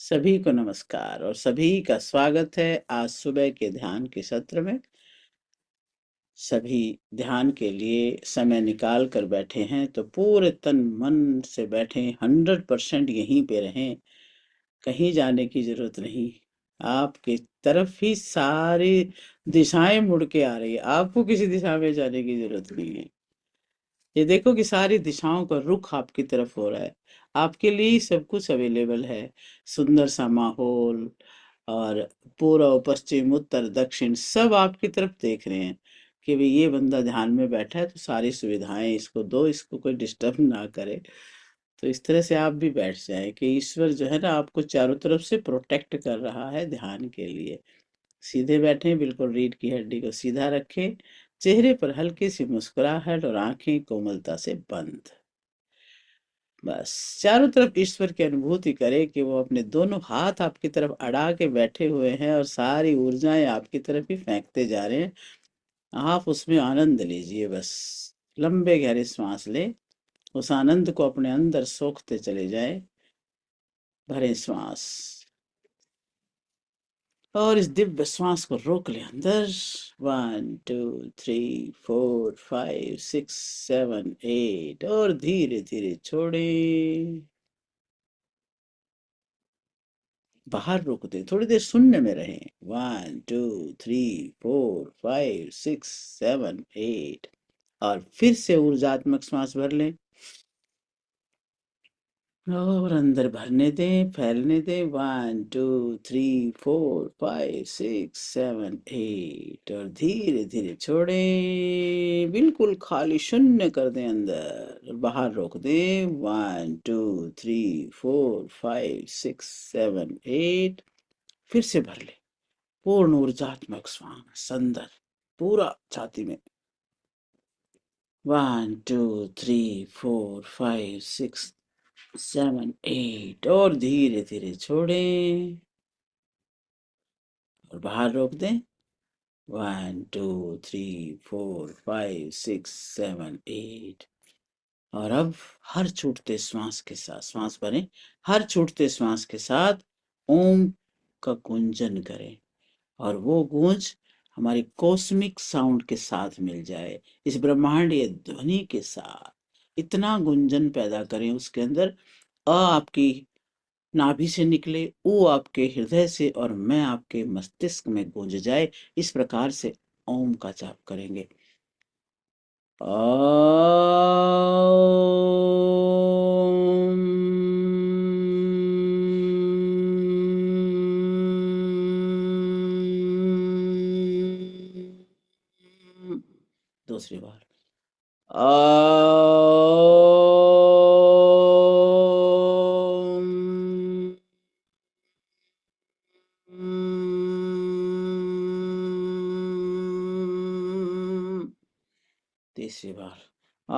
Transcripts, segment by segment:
सभी को नमस्कार और सभी का स्वागत है आज सुबह के ध्यान के सत्र में। सभी ध्यान के लिए समय निकाल कर बैठे हैं तो पूरे तन मन से बैठें, 100% यहीं पे रहें, कहीं जाने की जरूरत नहीं। आपकी तरफ ही सारी दिशाएं मुड़ के आ रही है, आपको किसी दिशा में जाने की जरूरत नहीं है। ये देखो कि सारी दिशाओं का रुख आपकी तरफ हो रहा है, आपके लिए ही सब कुछ अवेलेबल है। सुंदर सा माहौल और पूर्व पश्चिम उत्तर दक्षिण सब आपकी तरफ देख रहे हैं कि भाई ये बंदा ध्यान में बैठा है तो सारी सुविधाएं इसको दो, इसको कोई डिस्टर्ब ना करे। तो इस तरह से आप भी बैठ जाएं कि ईश्वर जो है ना आपको चारों तरफ से प्रोटेक्ट कर रहा है ध्यान के लिए। सीधे बैठें, बिल्कुल रीढ़ की हड्डी को सीधा रखें, चेहरे पर हल्की सी मुस्कुराहट और आंखें कोमलता से बंद। बस चारों तरफ ईश्वर की अनुभूति करें कि वो अपने दोनों हाथ आपकी तरफ अड़ा के बैठे हुए हैं और सारी ऊर्जाएं आपकी तरफ ही फेंकते जा रहे हैं। आप उसमें आनंद लीजिए। बस लंबे गहरे सांस लें, उस आनंद को अपने अंदर सोखते चले जाएं। भरे श्वास और इस दिव्य श्वास को रोक ले अंदर। 1 2 3 4 5 6 7 8 और धीरे धीरे छोड़ें। बाहर रोक दे, थोड़ी देर शून्य में रहें। 1 2 3 4 5 6 7 8 और फिर से ऊर्जात्मक श्वास भर लें और अंदर भरने दें, फैलने दें। 1 2 3 4 5 6 7 8 और धीरे धीरे छोड़ें, बिल्कुल खाली शून्य कर दें अंदर और बाहर रोक दें। 1 2 3 4 5 6 7 8 फिर से भर ले पूर्ण ऊर्जात्मक श्वास अंदर, पूरा छाती में। 1 2 3 4 5 6 7 8 और धीरे धीरे छोड़ें और बाहर रोक दें। 1 2 3 4 5 6 7 8 और अब हर छूटते श्वास के साथ श्वास भरें, हर छूटते श्वास के साथ ओम का गुंजन करें और वो गूंज हमारे कॉस्मिक साउंड के साथ मिल जाए, इस ब्रह्मांडीय ध्वनि के साथ इतना गुंजन पैदा करें उसके अंदर। आपकी नाभि से निकले, ओ आपके हृदय से और मैं आपके मस्तिष्क में गूंज जाए। इस प्रकार से ओम का जाप करेंगे। ओम। दूसरी बार ओम। तीसरी बार ओम।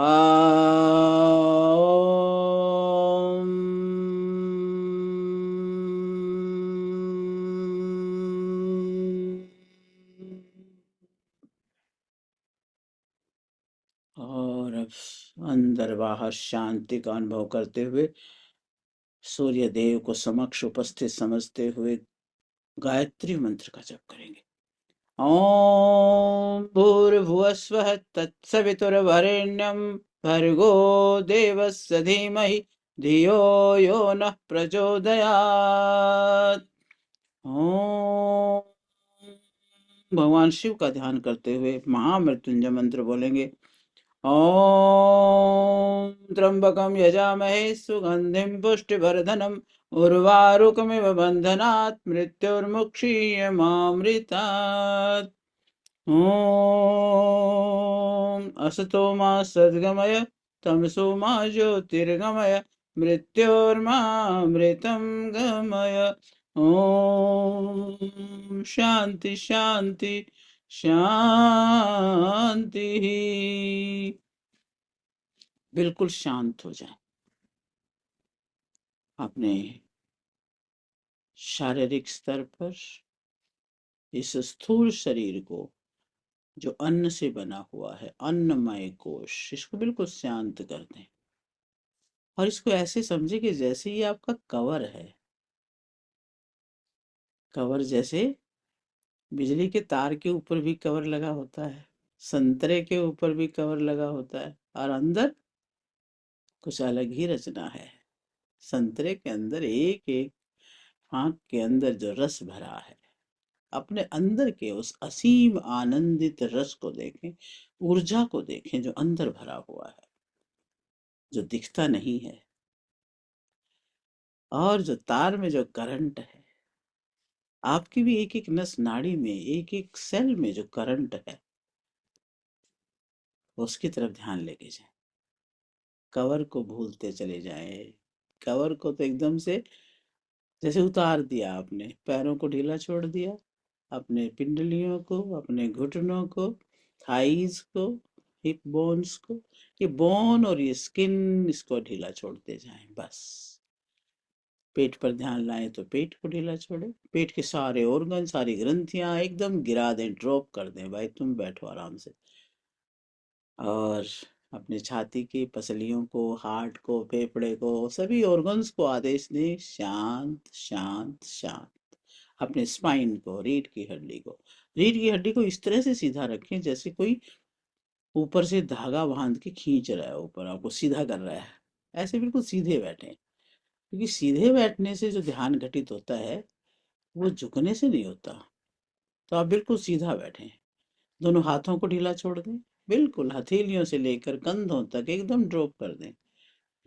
और अब अंदर बाहर शांति का अनुभव करते हुए सूर्य देव को समक्ष उपस्थित समझते हुए गायत्री मंत्र का जप करेंगे। ओम भूर्भुवस्वः तत्सवितुर्वरेण्यं भर्गो देवस्य धीमहि धियो यो नः प्रचोदयात्। ओम भगवान शिव का ध्यान करते हुए महामृत्युंजय मंत्र बोलेंगे। ओम त्र्यंबकं यजामहे सुगंधिं पुष्टिवर्धनम् उर्वारुकमिव बन्धनात् मृत्योर्मुक्षीयमामृतात्। ओम असतो मा सद्गमय तमसो मा ज्योतिर्गमय मृत्योर्मामृतं गमय। ओम शांति शांति शांति। बिल्कुल शांत हो जाए। अपने शारीरिक स्तर पर इस स्थूल शरीर को जो अन्न से बना हुआ है, अन्नमय कोश, इसको बिल्कुल शांत कर दें और इसको ऐसे समझे कि जैसे ये आपका कवर है। कवर जैसे बिजली के तार के ऊपर भी कवर लगा होता है, संतरे के ऊपर भी कवर लगा होता है, और अंदर कुछ अलग ही रचना है। संतरे के अंदर एक एक आंख के अंदर जो रस भरा है, अपने अंदर के उस असीम आनंदित रस को देखें, ऊर्जा को देखें जो अंदर भरा हुआ है, जो दिखता नहीं है। और जो तार में जो करंट है, आपकी भी एक एक नस नाड़ी में, एक एक सेल में जो करंट है, उसकी तरफ ध्यान लेके जाए। कवर को भूलते चले जाएं। कवर को तो एकदम से जैसे उतार दिया आपने, पैरों को ढीला छोड़ दिया, अपने पिंडलियों को, अपने घुटनों को, थाइज को, हिप बोन्स को, ये बोन और ये स्किन, इसको ढीला छोड़ते जाएं बस। पेट पर ध्यान लाएं तो पेट को ढीला छोड़े, पेट के सारे ऑर्गन, सारी ग्रंथियां एकदम गिरा दें, ड्रॉप कर दें, भाई तुम बैठो आराम से। और अपने छाती की पसलियों को, हार्ट को, फेफड़े को, सभी ऑर्गन्स को आदेश दें, शांत शांत शांत। अपने स्पाइन को, रीढ़ की हड्डी को, रीढ़ की हड्डी को इस तरह से सीधा रखें जैसे कोई ऊपर से धागा बांध के खींच रहा है, ऊपर आपको सीधा कर रहा है, ऐसे बिल्कुल सीधे बैठे। क्योंकि सीधे बैठने से जो ध्यान घटित होता है वो झुकने से नहीं होता। तो आप बिल्कुल सीधा बैठें, दोनों हाथों को ढीला छोड़ दें, बिल्कुल हथेलियों से लेकर कंधों तक एकदम ड्रॉप कर दें।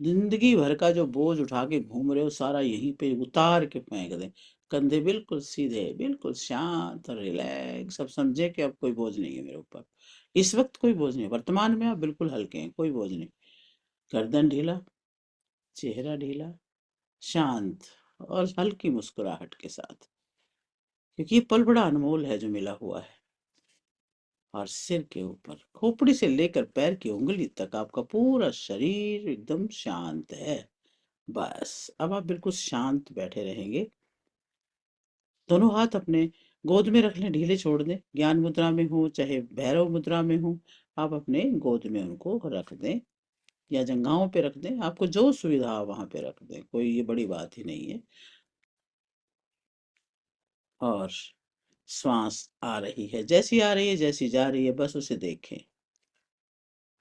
जिंदगी भर का जो बोझ उठा के घूम रहे हो सारा यहीं पे उतार के फेंक दें। कंधे बिल्कुल सीधे, बिल्कुल शांत और रिलैक्स। अब समझे कि अब कोई बोझ नहीं है मेरे ऊपर, इस वक्त कोई बोझ नहीं, वर्तमान में आप बिल्कुल हल्के हैं, कोई बोझ नहीं। गर्दन ढीला, चेहरा ढीला, शांत और हल्की मुस्कुराहट के साथ, क्योंकि ये पल बड़ा अनमोल है जो मिला हुआ है। और सिर के ऊपर खोपड़ी से लेकर पैर की उंगली तक आपका पूरा शरीर एकदम शांत है। बस अब आप बिल्कुल शांत बैठे रहेंगे। दोनों हाथ अपने गोद में रख लें, ढीले छोड़ दें। ज्ञान मुद्रा में हो चाहे भैरव मुद्रा में हो, आप अपने गोद में उनको रख दें या जंघाओं पे रख दें, आपको जो सुविधा वहां पे रख दें, कोई ये बड़ी बात ही नहीं है। और श्वास आ रही है, जैसी आ रही है, जैसी जा रही है, बस उसे देखें।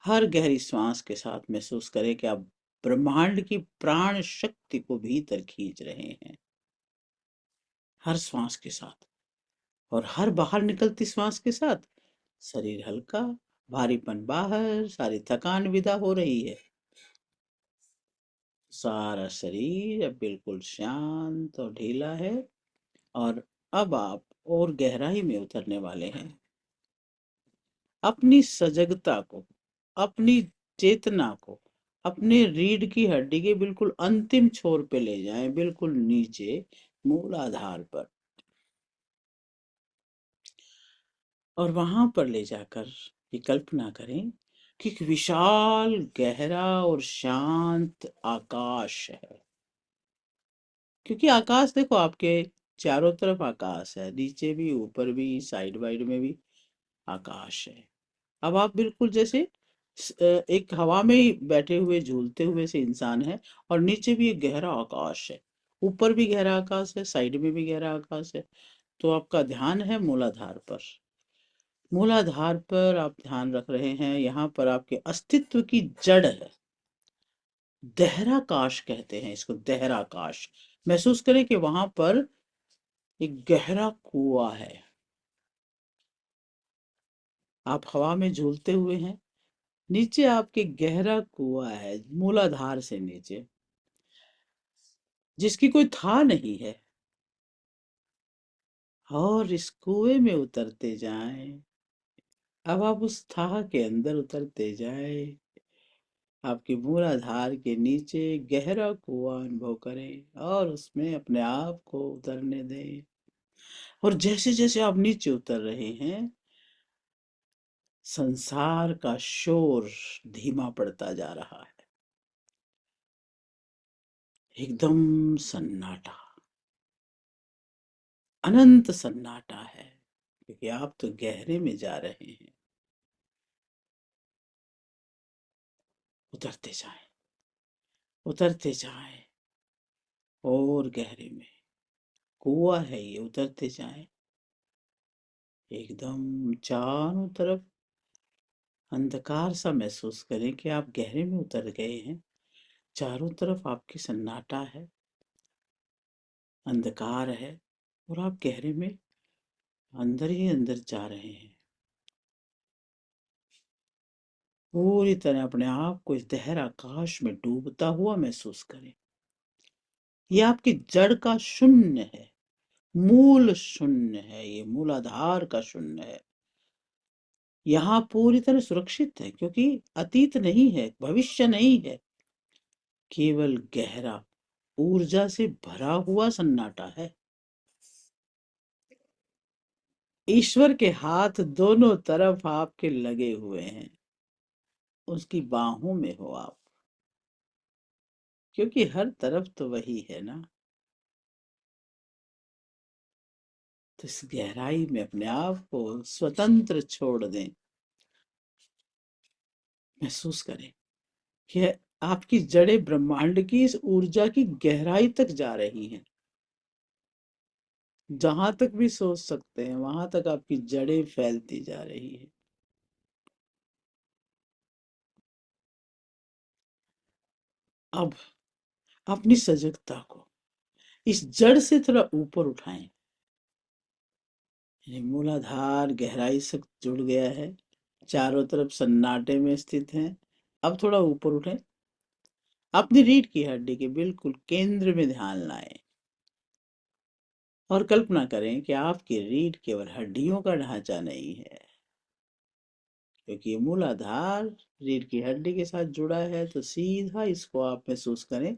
हर गहरी श्वास के साथ महसूस करें कि आप ब्रह्मांड की प्राण शक्ति को भीतर खींच रहे हैं, हर श्वास के साथ। और हर बाहर निकलती श्वास के साथ शरीर हल्का, भारीपन बाहर, सारी थकान विदा हो रही है। सारा शरीर अब बिल्कुल शांत और ढीला है। और अब आप और गहराई में उतरने वाले हैं। अपनी सजगता को, अपनी चेतना को अपने रीढ़ की हड्डी के बिल्कुल अंतिम छोर पे ले जाएं, बिल्कुल नीचे मूलाधार पर। और वहां पर ले जाकर ये कल्पना करें कि एक विशाल, गहरा और शांत आकाश है। क्योंकि आकाश देखो, आपके चारों तरफ आकाश है, नीचे भी, ऊपर भी, साइड वाइड में भी आकाश है। अब आप बिल्कुल जैसे एक हवा में ही बैठे हुए, झूलते हुए से इंसान है, और नीचे भी एक गहरा आकाश है, ऊपर भी गहरा आकाश है, साइड में भी गहरा आकाश है। तो आपका ध्यान है मूलाधार पर। मूलाधार पर आप ध्यान रख रहे हैं, यहाँ पर आपके अस्तित्व की जड़ है। दहराकाश कहते हैं इसको, दहराकाश। महसूस करें कि वहां पर एक गहरा कुआं है। आप हवा में झूलते हुए हैं, नीचे आपके गहरा कुआं है, मूलाधार से नीचे, जिसकी कोई था नहीं है। और इस कुएं में उतरते जाएं। अब आप उस था के अंदर उतरते जाएं। आपकी मूलाधार के नीचे गहरा कुआं अनुभव करें और उसमें अपने आप को उतरने दें। और जैसे जैसे आप नीचे उतर रहे हैं, संसार का शोर धीमा पड़ता जा रहा है, एकदम सन्नाटा, अनंत सन्नाटा है। क्योंकि आप तो गहरे में जा रहे हैं। उतरते जाएं, उतरते जाएं और गहरे में। कुआं है ये, उतरते जाएं। एकदम चारों तरफ अंधकार सा महसूस करें कि आप गहरे में उतर गए हैं। चारों तरफ आपकी सन्नाटा है, अंधकार है, और आप गहरे में अंदर ही अंदर जा रहे हैं। पूरी तरह अपने आप को इस गहर आकाश में डूबता हुआ महसूस करें। ये आपकी जड़ का शून्य है, मूल शून्य है, ये मूलाधार का शून्य है। यहाँ पूरी तरह सुरक्षित है, क्योंकि अतीत नहीं है, भविष्य नहीं है, केवल गहरा ऊर्जा से भरा हुआ सन्नाटा है। ईश्वर के हाथ दोनों तरफ आपके लगे हुए हैं, उसकी बाहों में हो आप, क्योंकि हर तरफ तो वही है ना। तो इस गहराई में अपने आप को स्वतंत्र छोड़ दें। महसूस करें कि आपकी जड़ें ब्रह्मांड की इस ऊर्जा की गहराई तक जा रही हैं। जहां तक भी सोच सकते हैं वहां तक आपकी जड़ें फैलती जा रही है। अब अपनी सजगता को इस जड़ से थोड़ा ऊपर उठाएं। यानी मूलाधार गहराई से जुड़ गया है, चारों तरफ सन्नाटे में स्थित है। अब थोड़ा ऊपर उठें, अपनी रीढ़ की हड्डी के बिल्कुल केंद्र में ध्यान लाएं और कल्पना करें कि आपकी रीढ़ केवल हड्डियों का ढांचा नहीं है, क्योंकि ये मूलाधार रीढ़ की हड्डी के साथ जुड़ा है। तो सीधा इसको आप महसूस करें,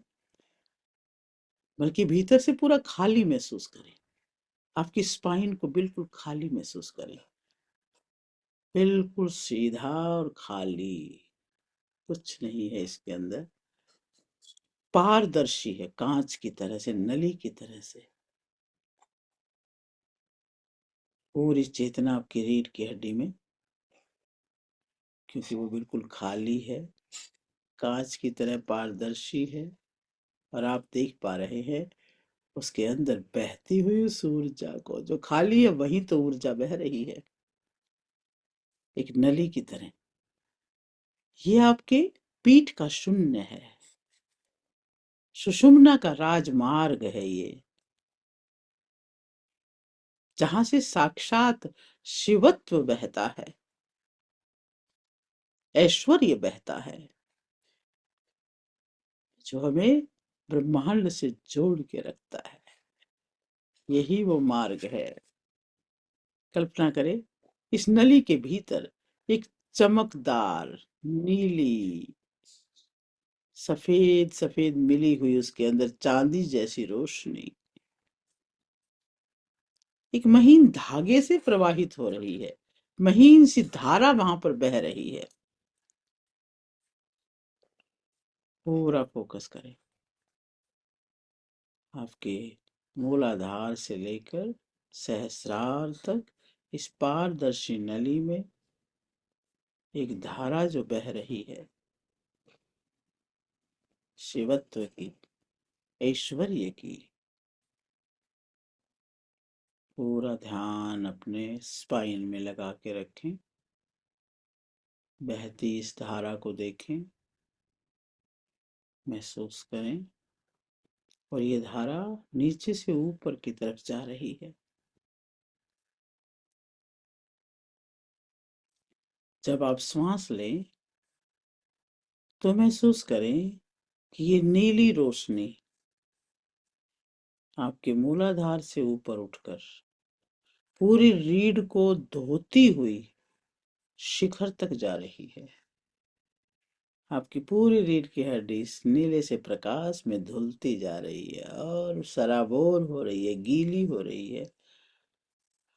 बल्कि भीतर से पूरा खाली महसूस करें। आपकी स्पाइन को बिल्कुल खाली महसूस करें, बिल्कुल सीधा और खाली, कुछ नहीं है इसके अंदर। पारदर्शी है, कांच की तरह से, नली की तरह से। पूरी चेतना आपकी रीढ़ की हड्डी में, क्योंकि वो बिल्कुल खाली है, कांच की तरह पारदर्शी है, और आप देख पा रहे हैं उसके अंदर बहती हुई उस ऊर्जा को। जो खाली है वहीं तो ऊर्जा बह रही है, एक नली की तरह। ये आपके पीठ का शून्य है, सुषुम्ना का राजमार्ग है ये, जहां से साक्षात शिवत्व बहता है, ऐश्वर्य बहता है, जो हमें ब्रह्मांड से जोड़ के रखता है। यही वो मार्ग है। कल्पना करें, इस नली के भीतर एक चमकदार नीली सफेद सफेद मिली हुई, उसके अंदर चांदी जैसी रोशनी एक महीन धागे से प्रवाहित हो रही है। महीन सी धारा वहां पर बह रही है। पूरा फोकस करें, आपके मूलाधार से लेकर सहस्रार तक इस पारदर्शी नली में एक धारा जो बह रही है, शिवत्व की, ऐश्वर्य की। पूरा ध्यान अपने स्पाइन में लगा के रखें, बहती इस धारा को देखें, महसूस करें, और ये धारा नीचे से ऊपर की तरफ जा रही है। जब आप श्वास लें तो महसूस करें कि ये नीली रोशनी आपके मूलाधार से ऊपर उठकर पूरी रीढ़ को धोती हुई शिखर तक जा रही है। आपकी पूरी रीढ़ की हड्डी इस नीले से प्रकाश में धुलती जा रही है और सराबोर हो रही है, गीली हो रही है,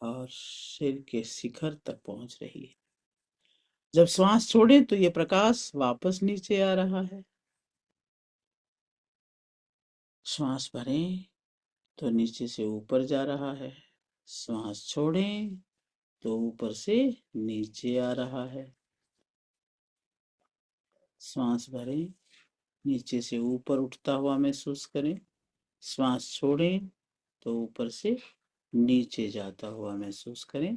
और सिर के शिखर तक पहुंच रही है। जब श्वास छोड़ें तो ये प्रकाश वापस नीचे आ रहा है। श्वास भरें तो नीचे से ऊपर जा रहा है, श्वास छोड़ें तो ऊपर से नीचे आ रहा है। श्वास भरें, नीचे से ऊपर उठता हुआ महसूस करें। श्वास छोड़ें तो ऊपर से नीचे जाता हुआ महसूस करें।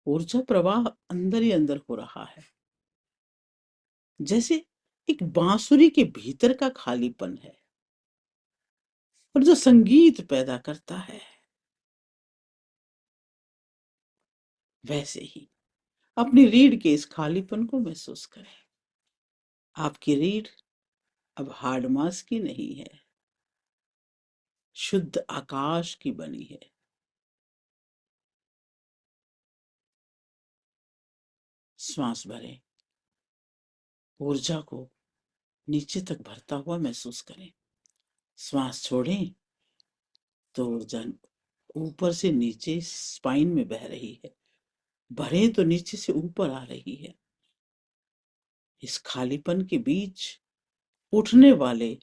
ऊर्जा प्रवाह अंदर ही अंदर हो रहा है, जैसे एक बांसुरी के भीतर का खालीपन है और जो संगीत पैदा करता है। वैसे ही अपनी रीढ़ के इस खालीपन को महसूस करें। आपकी रीढ़ अब हार्ड मास की नहीं है, शुद्ध आकाश की बनी है। श्वास भरें, ऊर्जा को नीचे तक भरता हुआ महसूस करें। श्वास छोड़ें तो ऊर्जा ऊपर से नीचे स्पाइन में बह रही है, भरे तो नीचे से ऊपर आ रही है। इस खालीपन के बीच उठने वाले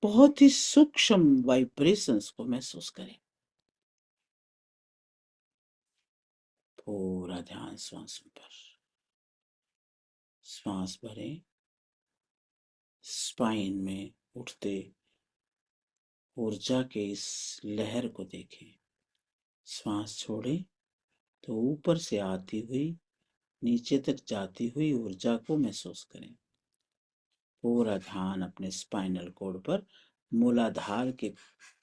बहुत ही सूक्ष्म वाइब्रेशंस को महसूस करें। पूरा ध्यान श्वासों पर। श्वास भरें, स्पाइन में उठते ऊर्जा के इस लहर को देखें। श्वास छोड़ें तो ऊपर से आती हुई नीचे तक जाती हुई ऊर्जा को महसूस करें। पूरा ध्यान अपने स्पाइनल कोड पर, मूलाधार के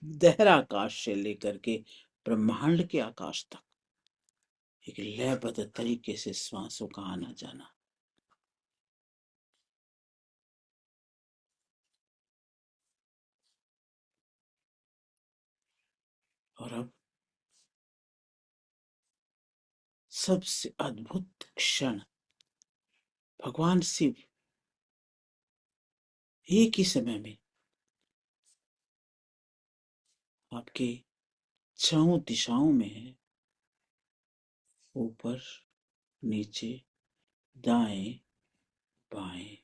गहरा आकाश से लेकर के ब्रह्मांड के आकाश तक एक लयबद्ध तरीके से श्वासों का आना जाना। और अब सबसे अद्भुत क्षण, भगवान शिव एक ही समय में आपके छहों दिशाओं में है, ऊपर, नीचे, दाएं, बाएं,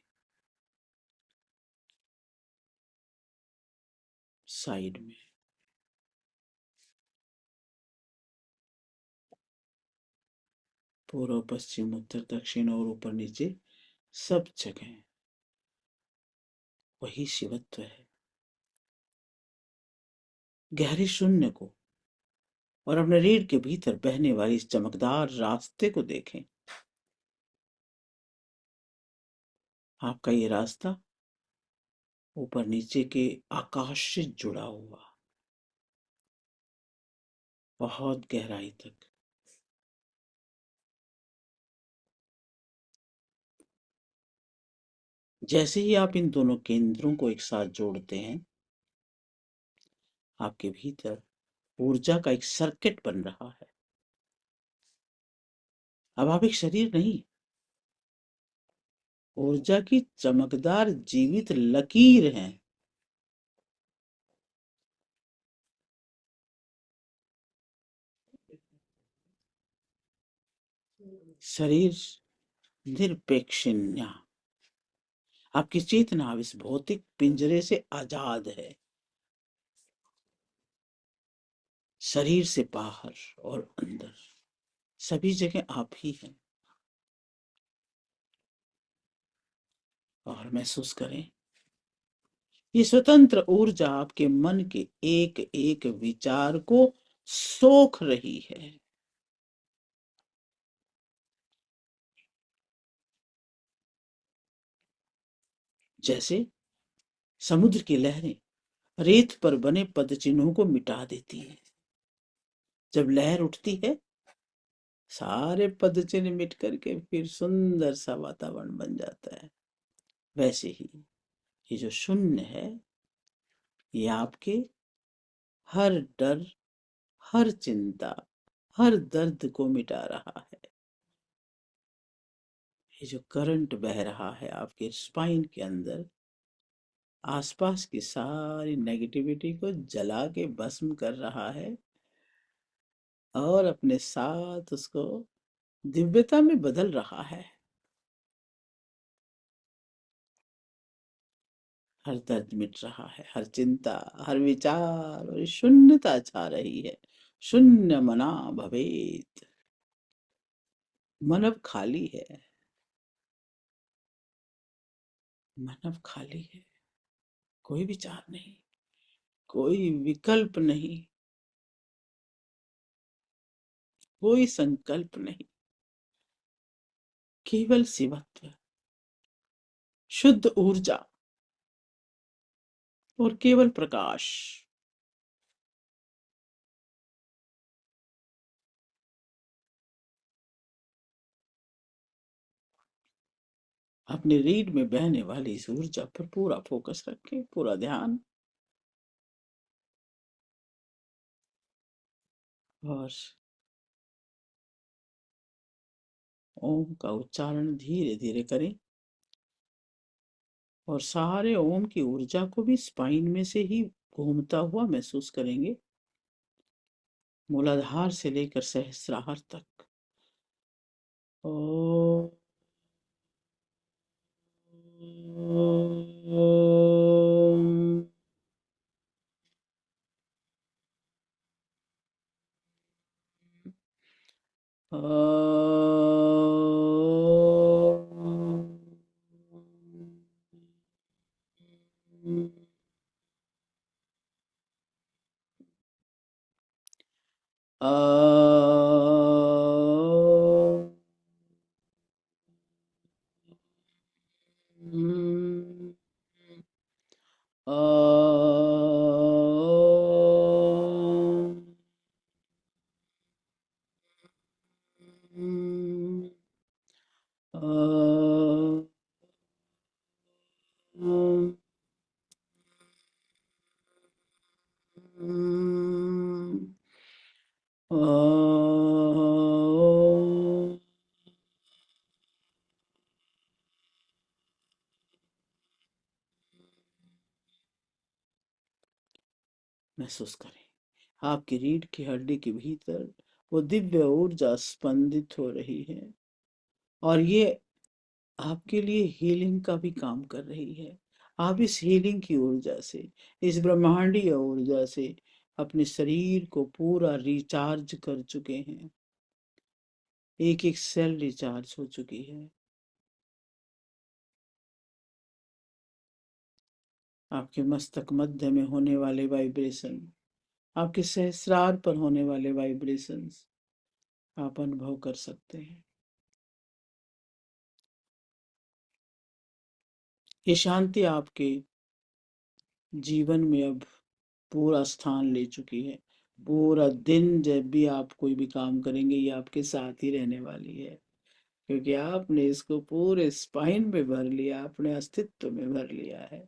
साइड में। पूर्व, पश्चिम, उत्तर, दक्षिण और ऊपर नीचे सब जगह वही शिवत्व है। गहरे शून्य को और अपने रीढ़ के भीतर बहने वाली इस चमकदार रास्ते को देखें। आपका ये रास्ता ऊपर नीचे के आकाश से जुड़ा हुआ, बहुत गहराई तक। जैसे ही आप इन दोनों केंद्रों को एक साथ जोड़ते हैं, आपके भीतर ऊर्जा का एक सर्किट बन रहा है। अब आप एक शरीर नहीं, ऊर्जा की चमकदार जीवित लकीर हैं। शरीर निरपेक्षिण्या, आपकी चेतना अब इस भौतिक पिंजरे से आजाद है। शरीर से बाहर और अंदर सभी जगह आप ही हैं। और महसूस करें, ये स्वतंत्र ऊर्जा आपके मन के एक एक विचार को सोख रही है। जैसे समुद्र की लहरें रेत पर बने पद चिन्हों को मिटा देती है। जब लहर उठती है, सारे पद चिन्ह मिट करके फिर सुंदर सा वातावरण बन जाता है। वैसे ही ये जो शून्य है, ये आपके हर डर, हर चिंता, हर दर्द को मिटा रहा है। ये जो करंट बह रहा है आपके स्पाइन के अंदर, आसपास की सारी नेगेटिविटी को जला के भस्म कर रहा है और अपने साथ उसको दिव्यता में बदल रहा है। हर दर्द मिट रहा है, हर चिंता, हर विचार, और शून्यता छा रही है। शून्य मना भवेत। मन अब खाली है, मन अब खाली है, कोई विचार नहीं, कोई विकल्प नहीं, कोई संकल्प नहीं, केवल शिवत्व, शुद्ध ऊर्जा और केवल प्रकाश। अपनी रीढ़ में बहने वाली इस ऊर्जा पर पूरा फोकस रखें, पूरा ध्यान। और ओम का उच्चारण धीरे धीरे करें और सारे ओम की ऊर्जा को भी स्पाइन में से ही घूमता हुआ महसूस करेंगे, मूलाधार से लेकर सहस्रार तक। ओम। महसूस करें आपकी रीढ़ की हड्डी के भीतर वो दिव्य ऊर्जा स्पंदित हो रही है और ये आपके लिए हीलिंग का भी काम कर रही है। आप इस हीलिंग की ऊर्जा से, इस ब्रह्मांडीय ऊर्जा से अपने शरीर को पूरा रिचार्ज कर चुके हैं। एक एक सेल रिचार्ज हो चुकी है। आपके मस्तक मध्य में होने वाले वाइब्रेशन, आपके सहस्रार पर होने वाले वाइब्रेशंस आप अनुभव कर सकते हैं। ये शांति आपके जीवन में अब पूरा स्थान ले चुकी है। पूरा दिन जब भी आप कोई भी काम करेंगे ये आपके साथ ही रहने वाली है, क्योंकि आपने इसको पूरे स्पाइन में भर लिया, अपने अस्तित्व में भर लिया है।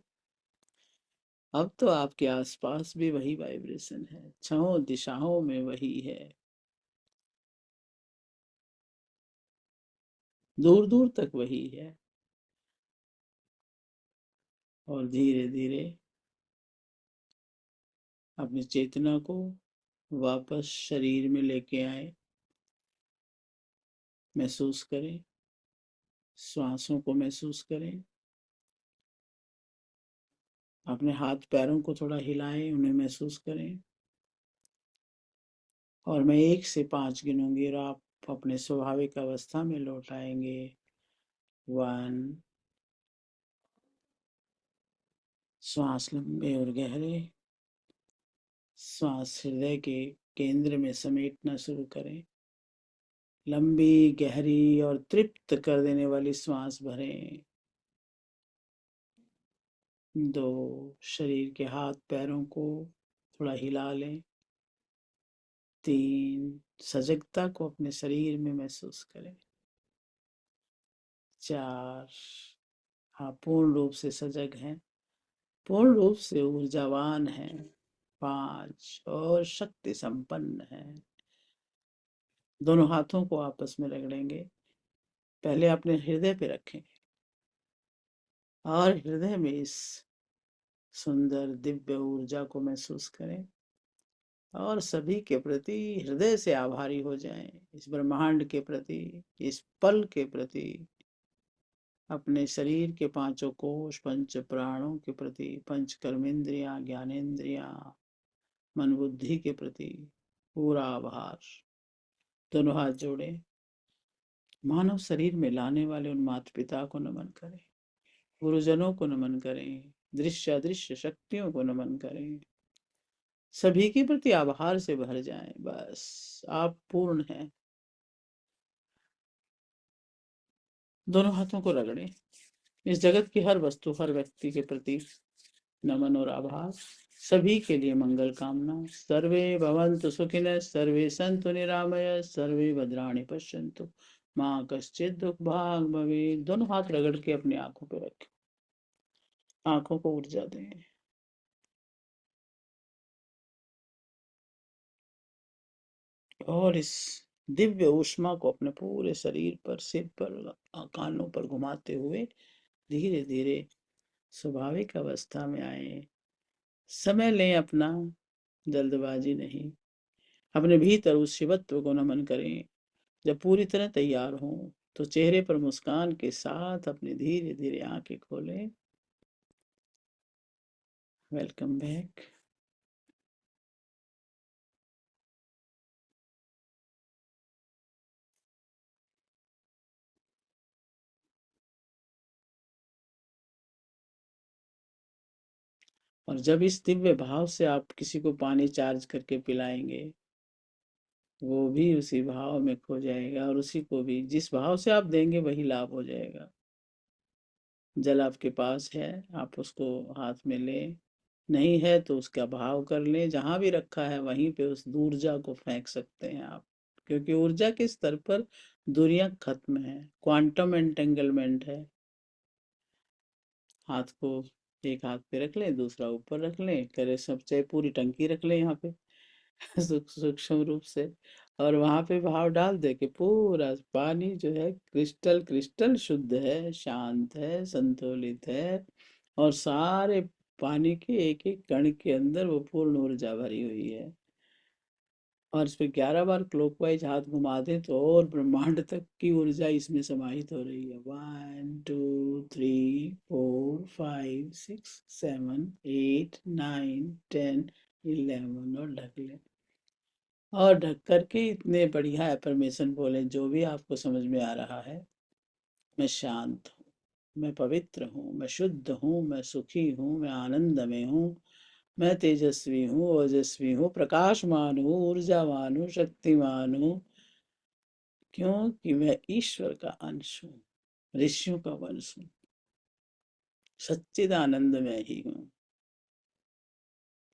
अब तो आपके आसपास भी वही वाइब्रेशन है, छहों दिशाओं में वही है, दूर दूर तक वही है। और धीरे धीरे अपनी चेतना को वापस शरीर में लेके आए। महसूस करें, श्वासों को महसूस करें, अपने हाथ पैरों को थोड़ा हिलाएं, उन्हें महसूस करें। और मैं 1 से 5 गिनूंगी और आप अपने स्वाभाविक अवस्था में लौट आएंगे। 1। श्वास लंबे और गहरे, श्वास हृदय के केंद्र में समेटना शुरू करें। लंबी गहरी और तृप्त कर देने वाली श्वास भरें। 2। शरीर के हाथ पैरों को थोड़ा हिला लें। 3। सजगता को अपने शरीर में महसूस करें। 4। आप पूर्ण रूप से सजग हैं, पूर्ण रूप से ऊर्जावान हैं। 5। और शक्ति संपन्न है। दोनों हाथों को आपस में रगड़ेंगे। पहले अपने हृदय पे रखें और हृदय में इस सुंदर दिव्य ऊर्जा को महसूस करें और सभी के प्रति हृदय से आभारी हो जाएं। इस ब्रह्मांड के प्रति, इस पल के प्रति, अपने शरीर के पांचों कोश, पंच प्राणों के प्रति, पंच कर्मेंद्रियां, ज्ञानेंद्रियां, मन बुद्धि के प्रति पूरा आभार। दोनों हाथ जोड़े, मानव शरीर में लाने वाले उन माता पिता को नमन करें, गुरुजनों को नमन करें, दृश्य अदृश्य शक्तियों को नमन करें। सभी के प्रति आभार से भर जाएं। बस आप पूर्ण हैं। दोनों हाथों को रगड़ें। इस जगत की हर वस्तु, हर व्यक्ति के प्रति नमन और आभार। सभी के लिए मंगल कामना। सर्वे भवन्तु सुखिनः, सर्वे सन्तु निरामयः, सर्वे भद्राणि पश्यन्तु माँ कश्चित् दुख भाग भवेत्। दोनों हाथ रगड़ के अपनी आंखों पे रखें। आंखों को ऊर्जा दें। और इस दिव्य ऊष्मा को अपने पूरे शरीर पर, सिर पर, कानों पर घुमाते हुए धीरे धीरे स्वाभाविक अवस्था में आए। समय लें अपना, जल्दबाजी नहीं। अपने भीतर उस शिवत्व को नमन करें। जब पूरी तरह तैयार हों तो चेहरे पर मुस्कान के साथ अपनी धीरे धीरे आंखें खोलें। Welcome back. और जब इस दिव्य भाव से आप किसी को पानी चार्ज करके पिलाएंगे, वो भी उसी भाव में खो जाएगा और उसी को भी जिस भाव से आप देंगे वही लाभ हो जाएगा। जल आपके पास है, आप उसको हाथ में लें। नहीं है तो उसका भाव कर लें। जहां भी रखा है वहीं पे उस ऊर्जा को फेंक सकते हैं आप, क्योंकि ऊर्जा के स्तर पर दूरियां खत्म है, क्वांटम एंटेंगलमेंट है। हाथ को एक हाथ पे रख लें, दूसरा ऊपर रख लें, करे सब, चाहे पूरी टंकी रख लें यहाँ पे सूक्ष्म रूप से, और वहां पे भाव डाल दे कि पूरा पानी जो है क्रिस्टल क्रिस्टल शुद्ध है, शांत है, संतुलित है, और सारे पानी के एक एक कण के अंदर वो पूर्ण ऊर्जा भरी हुई है। और इस पे 11 बार क्लॉकवाइज हाथ घुमा दें तो और ब्रह्मांड तक की ऊर्जा इसमें समाहित हो रही है। 1 2 3 4 5 6 7 8 9 10 11 और ढक लें। और ढक करके इतने बढ़िया एफर्मेशन बोलें जो भी आपको समझ में आ रहा है। मैं शांत हूँ, मैं पवित्र हूँ, मैं शुद्ध हूँ, मैं सुखी हूँ, मैं आनंद में हूँ, मैं तेजस्वी हूँ, ओजस्वी हूँ, प्रकाशमान हूँ, ऊर्जावान हूँ, शक्तिमान हूँ, क्योंकि मैं ईश्वर का अंश हूँ, ऋषियों का वंश हूँ, सच्चिदानंद में ही हूँ।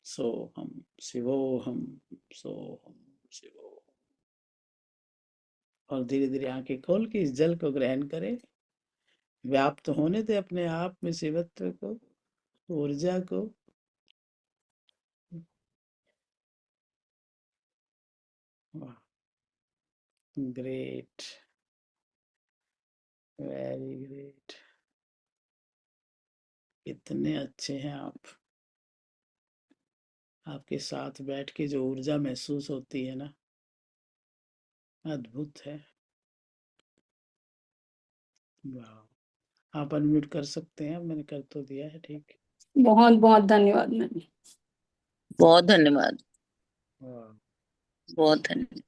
सोहम शिवोहम, सोहम शिवोहम। और धीरे धीरे आंखें खोल के इस जल को ग्रहण करें। व्याप्त होने दे अपने आप में शिवत्व को, ऊर्जा को। Great, very great. इतने अच्छे हैं आप। आपके साथ बैठ के जो ऊर्जा महसूस होती है ना, अद्भुत है। वाह। आप अनम्यूट कर सकते हैं, मैंने कर तो दिया है। ठीक। बहुत बहुत धन्यवाद मैम। बहुत धन्यवाद। वाह। बहुत धन्यवाद।